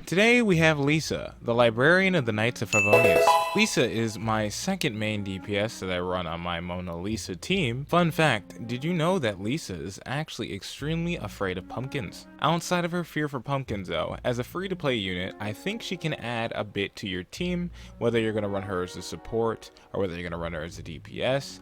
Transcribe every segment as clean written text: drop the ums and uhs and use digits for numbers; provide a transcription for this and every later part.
Today we have Lisa, the Librarian of the Knights of Favonius. Lisa is my second main DPS that I run on my Mona Lisa team. Fun fact, did you know that Lisa is actually extremely afraid of pumpkins? Outside of her fear for pumpkins though, as a free-to-play unit, I think she can add a bit to your team, whether you're going to run her as a support or whether you're going to run her as a DPS.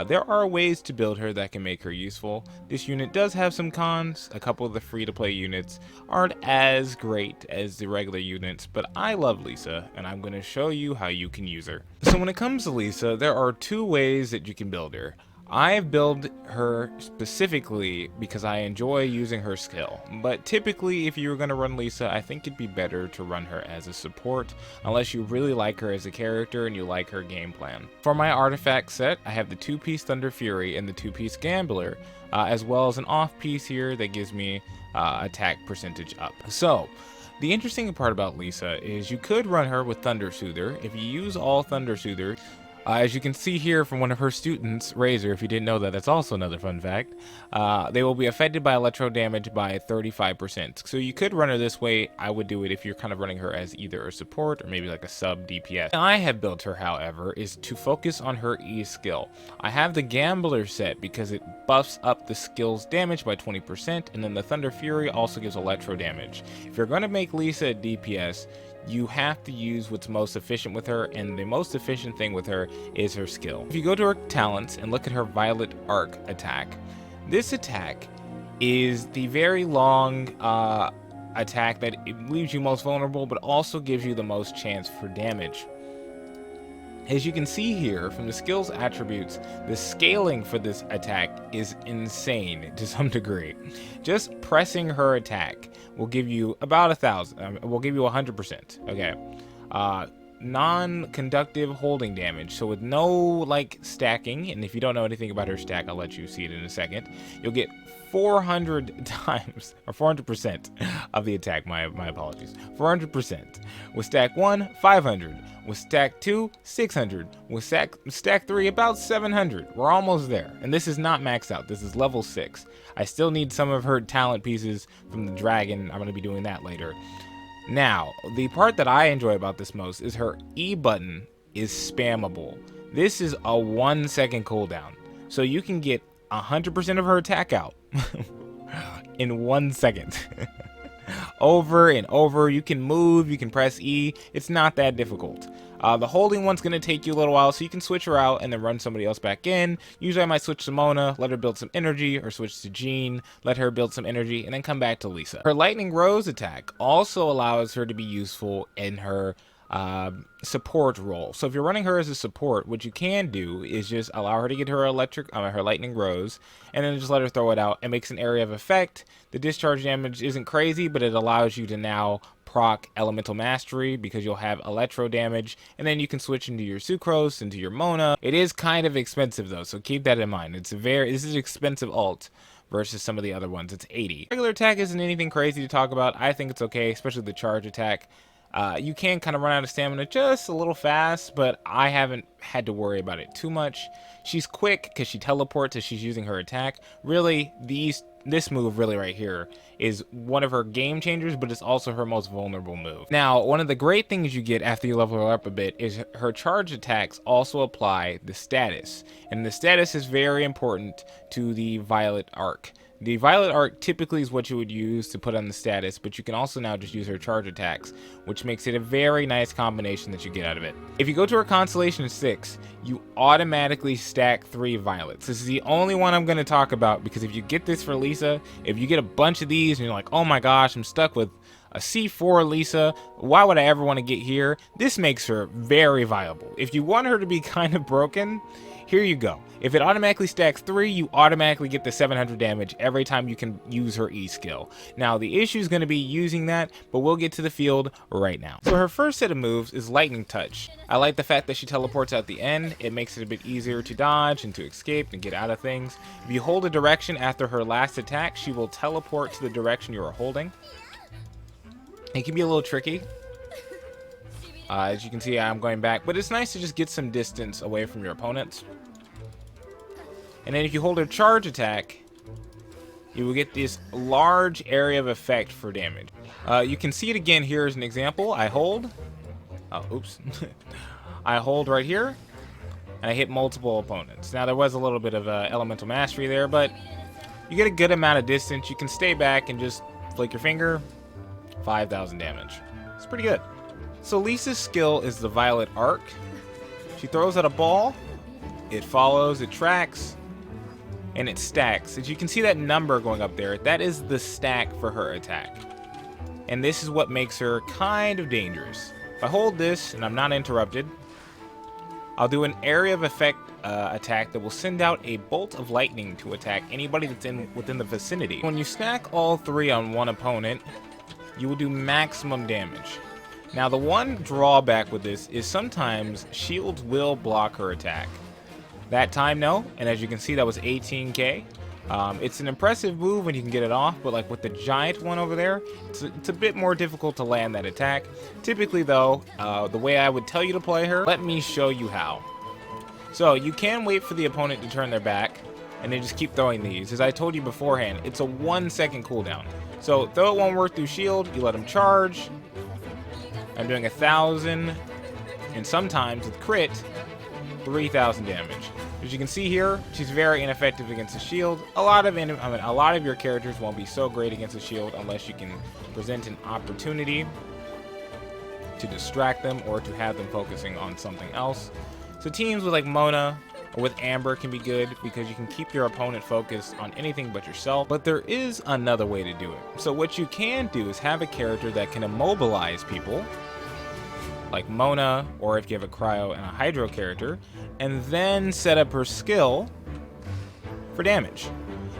There are ways to build her that can make her useful. This unit does have some cons. A couple of the free-to-play units aren't as great as the regular units, but I love Lisa, and I'm going to show you how you can use her. So when it comes to Lisa, there are two ways that you can build her. I've built her specifically because I enjoy using her skill, but typically if you were going to run Lisa, I think it'd be better to run her as a support, unless you really like her as a character and you like her game plan. For my artifact set, I have the 2-piece Thunder Fury and the 2-piece Gambler, as well as an off piece here that gives me attack percentage up. So, the interesting part about Lisa is you could run her with Thunder Soother. If you use all Thunder Soother, as you can see here from one of her students, Razor, if you didn't know that, that's also another fun fact, they will be affected by electro damage by 35%. So you could run her this way. I would do it if you're kind of running her as either a support or maybe like a sub DPS. I have built her, however, is to focus on her E skill. I have the Gambler set because it buffs up the skill's damage by 20%, and then the Thunder Fury also gives electro damage. If you're going to make Lisa a DPS, you have to use what's most efficient with her, and the most efficient thing with her is her skill. If you go to her talents and look at her Violet Arc attack, this attack is the very long attack that leaves you most vulnerable, but also gives you the most chance for damage. As you can see here from the skills attributes, the scaling for this attack is insane to some degree. Just pressing her attack will give you about 1,000, will give you 100%, okay? Non-conductive holding damage, so with no like stacking, and if you don't know anything about her stack, I'll let you see it in a second, you'll get 400 times, or 400% of the attack, my apologies, 400%. With stack 1, 500. With stack 2, 600. With stack 3, about 700. We're almost there. And this is not maxed out. This is level 6. I still need some of her talent pieces from the dragon. I'm going to be doing that later. Now, the part that I enjoy about this most is her E button is spammable. This is a 1-second cooldown. So you can get 100% of her attack out in 1 second. Over and over. You can move, you can press E. It's not that difficult. The holding one's going to take you a little while, so you can switch her out and then run somebody else back in. Usually I might switch to Mona, let her build some energy, or switch to Jean, let her build some energy, and then come back to Lisa. Her Lightning Rose attack also allows her to be useful in her support role. So if you're running her as a support, what you can do is just allow her to get her her Lightning Rose, and then just let her throw it out. It makes an area of effect. The discharge damage isn't crazy, but it allows you to now proc Elemental Mastery because you'll have electro damage, and then you can switch into your Sucrose, into your Mona. It is kind of expensive though, so keep that in mind. This is an expensive ult versus some of the other ones. It's 80. Regular attack isn't anything crazy to talk about. I think it's okay, especially the charge attack. You can kind of run out of stamina just a little fast, but I haven't had to worry about it too much. She's quick because she teleports as she's using her attack. Really, this move really right here is one of her game changers, but it's also her most vulnerable move. Now, one of the great things you get after you level her up a bit is her charge attacks also apply the status, and the status is very important to the Violet Arc. The Violet Arc typically is what you would use to put on the status, but you can also now just use her charge attacks, which makes it a very nice combination that you get out of it. If you go to her Constellation 6, you automatically stack 3 Violets. This is the only one I'm going to talk about, because if you get this for Lisa, if you get a bunch of these and you're like, oh my gosh, I'm stuck with A C4 Lisa, why would I ever want to get here? This makes her very viable. If you want her to be kind of broken, here you go. If it automatically stacks 3, you automatically get the 700 damage every time you can use her E skill. Now, the issue is going to be using that, but we'll get to the field right now. So her first set of moves is Lightning Touch. I like the fact that she teleports at the end. It makes it a bit easier to dodge and to escape and get out of things. If you hold a direction after her last attack, she will teleport to the direction you are holding. It can be a little tricky. As you can see, I'm going back, but it's nice to just get some distance away from your opponents. And then if you hold a charge attack, you will get this large area of effect for damage. You can see it again here as an example. I hold. Oh, oops. I hold right here, and I hit multiple opponents. Now, there was a little bit of elemental mastery there, but you get a good amount of distance. You can stay back and just flick your finger. 5,000 damage. It's pretty good. So Lisa's skill is the Violet Arc. She throws out a ball. It follows, it tracks, and it stacks. As you can see that number going up there, that is the stack for her attack. And this is what makes her kind of dangerous. If I hold this and I'm not interrupted, I'll do an area of effect attack that will send out a bolt of lightning to attack anybody that's within the vicinity. When you stack all 3 on one opponent, you will do maximum damage. Now, the one drawback with this is sometimes shields will block her attack. That time, no, and as you can see, that was 18k. It's an impressive move when you can get it off, but like with the giant one over there, it's a bit more difficult to land that attack. Typically, though, the way I would tell you to play her, let me show you how. So you can wait for the opponent to turn their back, and then just keep throwing these. As I told you beforehand, it's a 1-second cooldown. So though it won't work through shield, you let them charge. I'm doing 1,000, and sometimes with crit, 3,000 damage. As you can see here, she's very ineffective against the shield. A lot of your characters won't be so great against the shield unless you can present an opportunity to distract them or to have them focusing on something else. So teams with like Mona or with Amber can be good because you can keep your opponent focused on anything but yourself. But there is another way to do it. So what you can do is have a character that can immobilize people, like Mona, or if you have a Cryo and a Hydro character, and then set up her skill for damage.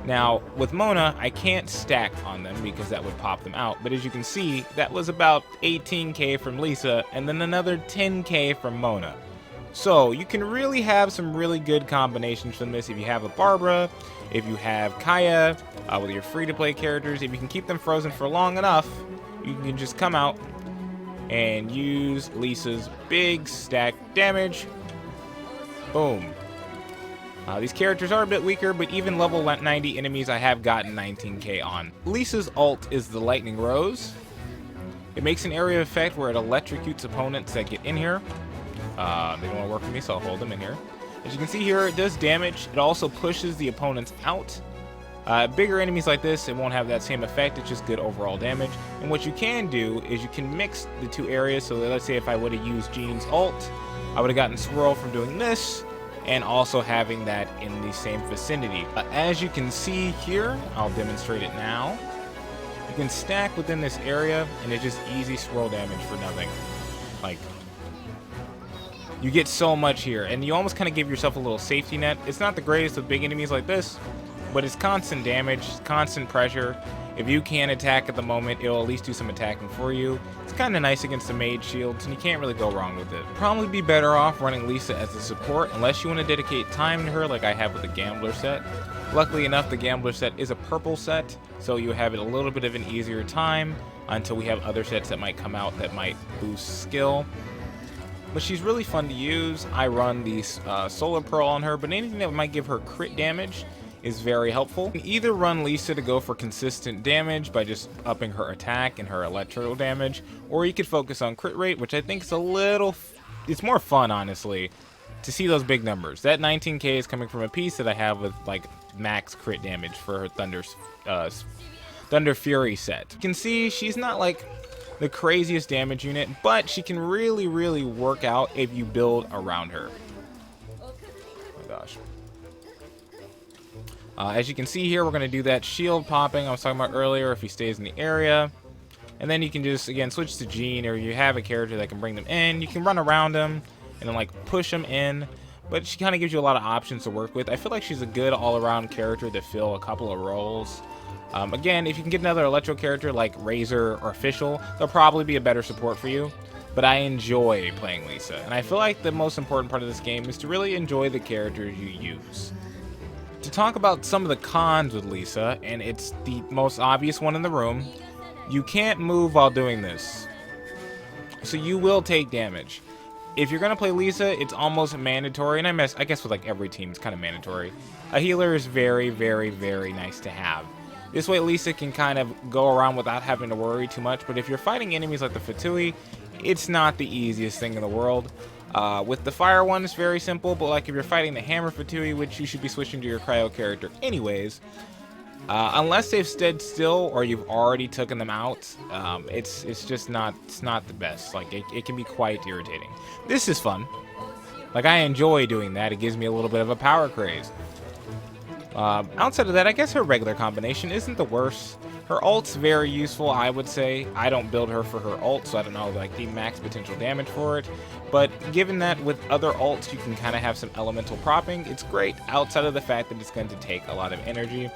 Now, with Mona, I can't stack on them because that would pop them out, but as you can see, that was about 18k from Lisa, and then another 10k from Mona. So, you can really have some really good combinations from this if you have a Barbara, if you have Kaya, with your free-to-play characters. If you can keep them frozen for long enough, you can just come out and use Lisa's big stack damage. Boom. These characters are a bit weaker, but even level 90 enemies I have gotten 19k on. Lisa's ult is the Lightning Rose. It makes an area effect where it electrocutes opponents that get in here. They don't want to work for me, so I'll hold them in here. As you can see here, it does damage. It also pushes the opponents out. Bigger enemies like this, it won't have that same effect. It's just good overall damage. And what you can do is you can mix the two areas. So let's say if I would have used Jean's ult, I would have gotten Swirl from doing this and also having that in the same vicinity. As you can see here, I'll demonstrate it now. You can stack within this area and it's just easy swirl damage for nothing. Like, you get so much here and you almost kind of give yourself a little safety net. It's not the greatest with big enemies like this, but it's constant damage, constant pressure. If you can attack at the moment, it'll at least do some attacking for you. It's kind of nice against the mage shields, and you can't really go wrong with it. Probably be better off running Lisa as a support, unless you want to dedicate time to her like I have with the Gambler set. Luckily enough, the Gambler set is a purple set, so you have it a little bit of an easier time until we have other sets that might come out that might boost skill. But she's really fun to use. I run the Solar Pearl on her, but anything that might give her crit damage is very helpful. You can either run Lisa to go for consistent damage by just upping her attack and her electrical damage, or you could focus on crit rate, which I think is it's more fun, honestly, to see those big numbers. That 19k is coming from a piece that I have with like max crit damage for her Thunder Fury set. You can see she's not like the craziest damage unit, but she can really, really work out if you build around her. Oh my gosh. As you can see here, we're going to do that shield popping I was talking about earlier if he stays in the area. And then you can just, again, switch to Jean, or you have a character that can bring them in. You can run around them and then like push them in. But she kind of gives you a lot of options to work with. I feel like she's a good all-around character to fill a couple of roles. Again, if you can get another Electro character like Razor or Official, they'll probably be a better support for you. But I enjoy playing Lisa, and I feel like the most important part of this game is to really enjoy the characters you use. To talk about some of the cons with Lisa, and it's the most obvious one in the room, you can't move while doing this. So you will take damage. If you're going to play Lisa, it's almost mandatory, and I guess with like every team, it's kind of mandatory. A healer is very, very, very nice to have. This way Lisa can kind of go around without having to worry too much, but if you're fighting enemies like the Fatui, it's not the easiest thing in the world. With the fire one, it's very simple, but like if you're fighting the hammer Fatui, which you should be switching to your cryo character anyways, unless they've stood still or you've already taken them out, it's just not the best. Like it can be quite irritating. This is fun. Like I enjoy doing that. It gives me a little bit of a power craze. Outside of that, I guess her regular combination isn't the worst. Her ult's very useful, I would say. I don't build her for her ult, so I don't know like the max potential damage for it. But given that with other ults you can kind of have some elemental propping, it's great outside of the fact that it's going to take a lot of energy.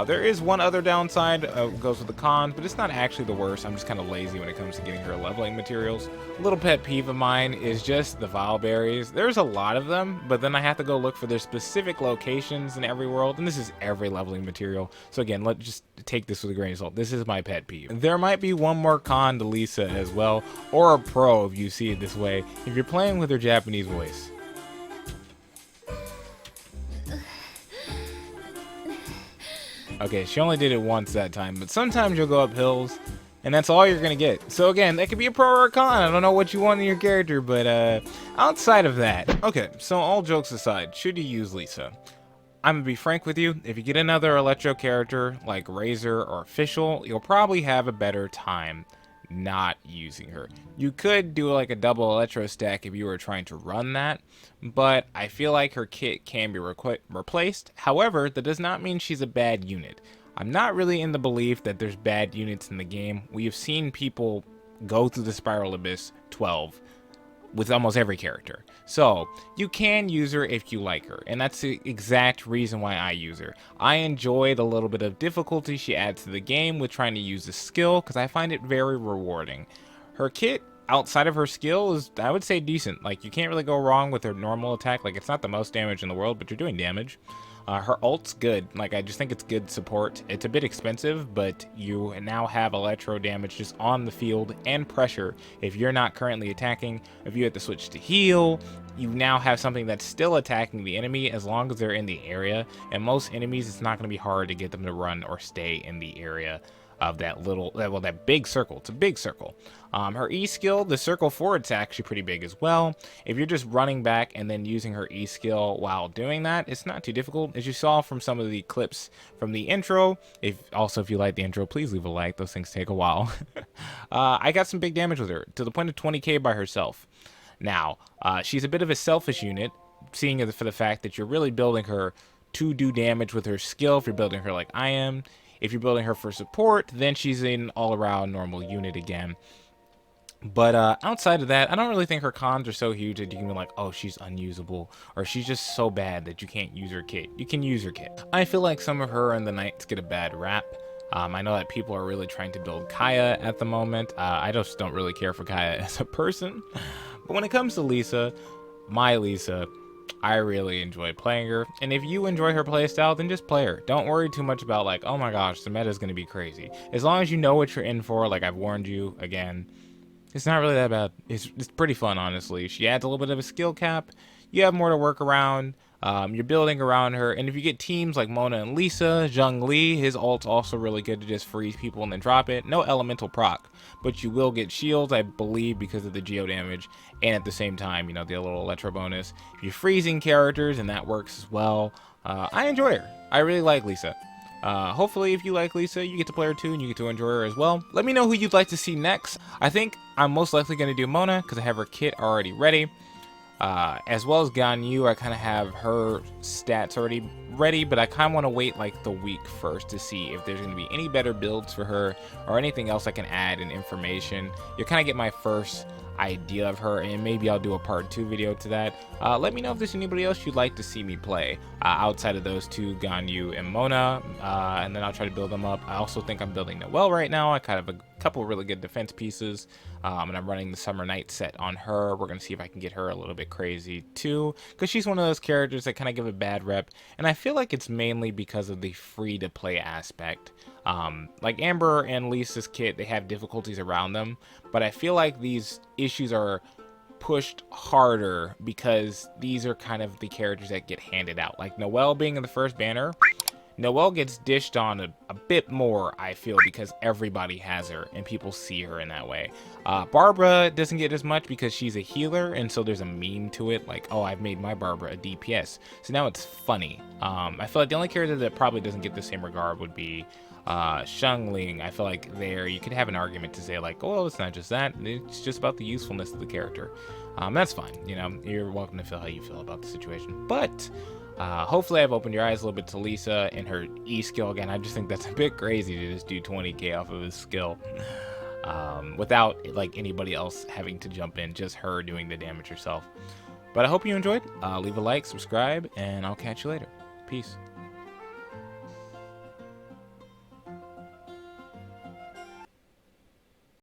There is one other downside, goes with the cons, but it's not actually the worst. I'm just kind of lazy when it comes to getting her leveling materials. A little pet peeve of mine is just the Vile Berries. There's a lot of them, but then I have to go look for their specific locations in every world, and this is every leveling material. So again, let's just take this with a grain of salt. This is my pet peeve. There might be one more con to Lisa as well, or a pro if you see it this way, if you're playing with her Japanese voice. Okay, she only did it once that time, but sometimes you'll go up hills, and that's all you're gonna get. So again, that could be a pro or a con. I don't know what you want in your character, but outside of that. Okay, so all jokes aside, should you use Lisa? I'm gonna be frank with you, if you get another Electro character like Razor or Official, you'll probably have a better time not using her. You could do like a double Electro stack if you were trying to run that, but I feel like her kit can be replaced. However, that does not mean she's a bad unit. I'm not really in the belief that there's bad units in the game. We have seen people go through the Spiral Abyss 12 with almost every character. So you can use her if you like her, and that's the exact reason why I use her. I enjoy the little bit of difficulty she adds to the game with trying to use the skill, because I find it very rewarding. Her kit, outside of her skill, is, I would say, decent. Like, you can't really go wrong with her normal attack. Like, it's not the most damage in the world, but you're doing damage. Her ult's good. Like, I just think it's good support. It's a bit expensive, but you now have Electro damage just on the field and pressure if you're not currently attacking. If you have to switch to heal, you now have something that's still attacking the enemy as long as they're in the area. And most enemies, it's not going to be hard to get them to run or stay in the area of that little, well, that big circle. It's a big circle. Her E skill, the circle forward's actually pretty big as well. If you're just running back and then using her E skill while doing that, it's not too difficult. As you saw from some of the clips from the intro, if you like the intro, please leave a like. Those things take a while. I got some big damage with her to the point of 20k by herself. Now, she's a bit of a selfish unit, seeing it for the fact that you're really building her to do damage with her skill if you're building her like I am. If you're building her for support, then she's an all-around normal unit again. But outside of that, I don't really think her cons are so huge that you can be like, oh, she's unusable, or she's just so bad that you can't use her kit. You can use her kit. I feel like some of her and the Knights get a bad rap. I know that people are really trying to build Kaya at the moment. I just don't really care for Kaya as a person. But when it comes to Lisa, my Lisa, I really enjoy playing her, and if you enjoy her playstyle, then just play her. Don't worry too much about like, oh my gosh, the meta is going to be crazy. As long as you know what you're in for, like I've warned you again, it's not really that bad. It's pretty fun, honestly. She adds a little bit of a skill cap. You have more to work around. You're building around her, and if you get teams like Mona and Lisa, Zheng Li, his ult's also really good to just freeze people and then drop it. No elemental proc, but you will get shields, I believe, because of the geo damage, and at the same time, you know, the little electro bonus. You're freezing characters, and that works as well. I enjoy her. I really like Lisa. Hopefully, if you like Lisa, you get to play her too, and you get to enjoy her as well. Let me know who you'd like to see next. I think I'm most likely going to do Mona, because I have her kit already ready. As well as Ganyu, I kind of have her stats already ready, but I kind of want to wait like the week first to see if there's going to be any better builds for her or anything else I can add in information. You'll kind of get my first idea of her, and maybe I'll do a part 2 video to that. Let me know if there's anybody else you'd like to see me play outside of those two, Ganyu and Mona, and then I'll try to build them up. I also think I'm building Noelle right now. I kind of have a couple really good defense pieces, and I'm running the Summer Night set on her. We're going to see if I can get her a little bit crazy too, because she's one of those characters that kind of give a bad rep, and I feel like it's mainly because of the free-to-play aspect. Like Amber and Lisa's kit, they have difficulties around them, but I feel like these issues are pushed harder because these are kind of the characters that get handed out. Like Noelle being in the first banner, Noelle gets dished on a bit more, I feel, because everybody has her and people see her in that way. Barbara doesn't get as much because she's a healer, and so there's a meme to it, like, oh, I've made my Barbara a DPS. So now it's funny. I feel like the only character that probably doesn't get the same regard would be Xiangling. I feel like there you could have an argument to say like, oh, well, it's not just that, it's just about the usefulness of the character. That's fine, you know, you're welcome to feel how you feel about the situation, but hopefully I've opened your eyes a little bit to Lisa and her E skill. Again, I just think that's a bit crazy to just do 20k off of his skill without like anybody else having to jump in, just her doing the damage herself. But I hope you enjoyed. Leave a like, subscribe, and I'll catch you later. Peace.